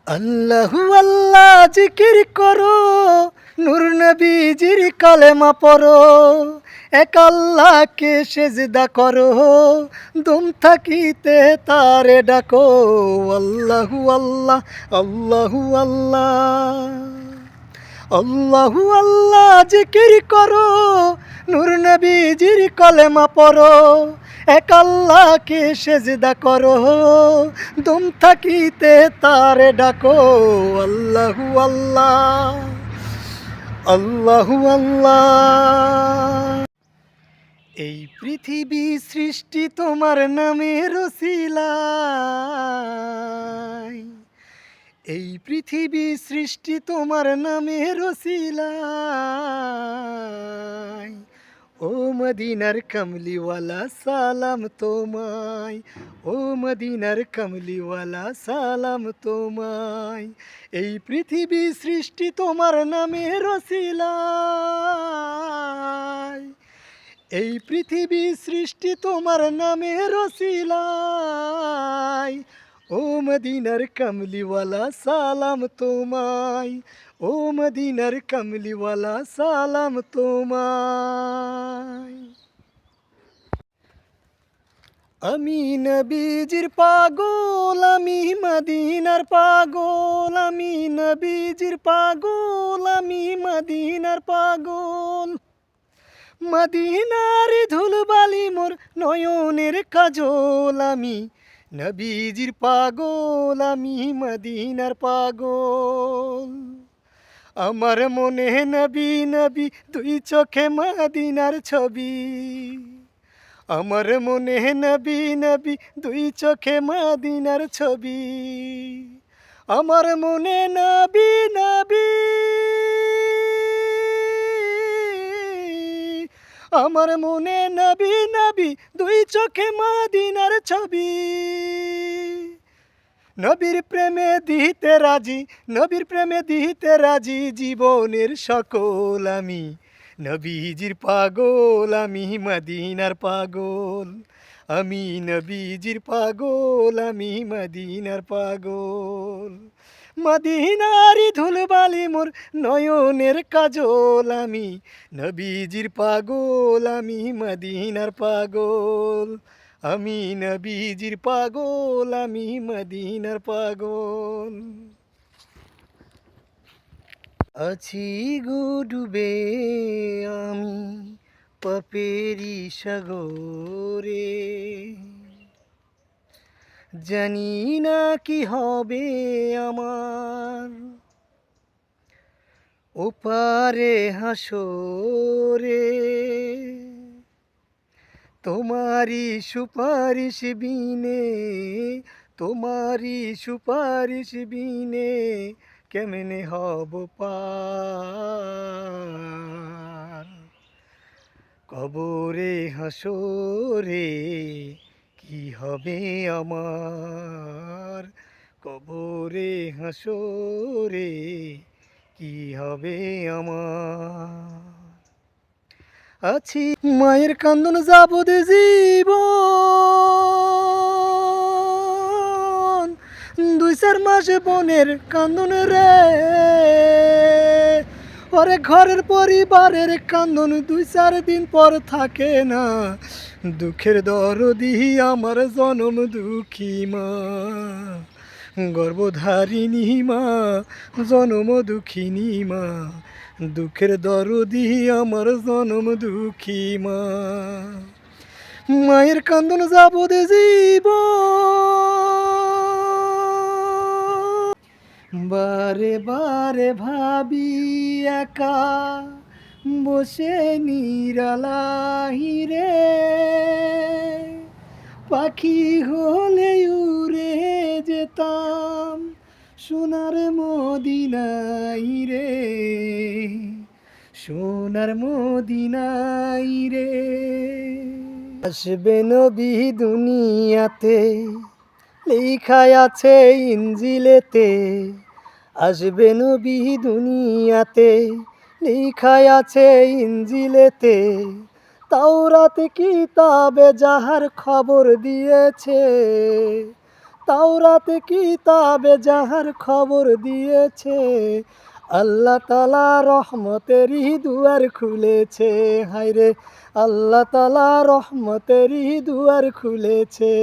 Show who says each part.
Speaker 1: আল্লাহু আল্লাহ জিকির করো, নূর নবীজির কালেমা পড়ো, এক আল্লাহকে সেজদা করো, দম থাকিতে তারে ডাকো। আল্লাহু আল্লাহ, আল্লাহু আল্লাহ, আল্লাহু আল্লাহ জিকির করো, নূর নবীজির কলেমা পড়ো, এক আল্লাহকে সেজদা করো, দম থাকিতে তারে ডাকো। আল্লাহু আল্লাহ, আল্লাহু আল্লাহ। এই পৃথিবী সৃষ্টি তোমার নামের রসিলায়, এই পৃথিবী সৃষ্টি তোমার নামের রসিলায়। ও মদিনার কমলিওয়ালা সালাম তোমায়, ও মদিনার কমলিওয়ালা সালাম তোমায়। এই পৃথিবী সৃষ্টি তোমার নামের রসিলায়, এই পৃথিবী সৃষ্টি তোমার নামের রসিলায়। ও মদিনার কমলিওয়ালা সালাম তোমায়, ও মদিনার কমলিওয়ালা সালাম তোমায়। আমি নবীজির পাগল, আমি মদিনার পাগল, আমি নবীজির পাগল, আমি মদিনার পাগল। মদিনার ধুলবালি মোর নয়নের কাজল, আমি নবীজির পাগল, আমি মদিনার পাগল। আমার মনে নবী নবী দুই চোখে মদিনার ছবি, আমার মনে নবী নবী দুই চোখে মদিনার ছবি, আমার মনে নবী নবী, আমার মনে নবী নবী দুই চোখে মদিনার ছবি। নবীর প্রেমে দিতে রাজি, নবীর প্রেমে দিতে রাজি জীবনের সকল আমি নবীজির পাগল, আমি মদিনার পাগল, আমি নবীজির পাগল, আমি মদিনার পাগল। মদিনারি ধুলবালি মোর নয়নের কাজল, আমি নবীজির পাগল, আমি মদিনার পাগল, আমি নবীজির পাগল, আমি মদিনার পাগল। আছি গো ডুবে আমি পাপেরি সাগরে, জানি না কি হবে আমার ওপারে হাসরে। তোমারি সুপারিশ বিনে, তোমারি সুপারিশ বিনে কেমনে হব পার। কবরে হাসরে কি হবে আমার, কবরে হাসরে কি হবে আমার। আছি মায়ের কান্দন যাবদ জীবন, দুই চার মাস বোনের কান্দন রে, ওরে ঘরের পরিবারের কান্দন দুই চার দিন পর থাকে না। দুঃখের দরদি আমার জনম দুঃখী মা, গর্ভধারিণী মা, জনম দুঃখিনী মা, দুঃখের দরদি আমার জনম দুঃখী মা। মায়ের কান্দন যাবদ জীবন, বারে বারে ভাবি একা বসে নিরালাহি রে, পাখি হলে উড়ে যেতাম সোনার মদিনাই রে, সোনার মদিনাই রে। আসবে নবী দুনিয়াতে, লেখা আছে ইনজিলেতে, আসবে নবী দুনিয়াতে, লেখা আছে ইনজিলেতে। তাওরাত কিতাবে যাহার খবর দিয়েছে, তাওরাতে কিতাবে যাহার খবর দিয়েছে, আল্লাহ তাআলা রহমতেরই দুয়ার খুলেছে। হায়রে আল্লাহ তাআলা রহমতেরই দুয়ার খুলেছে।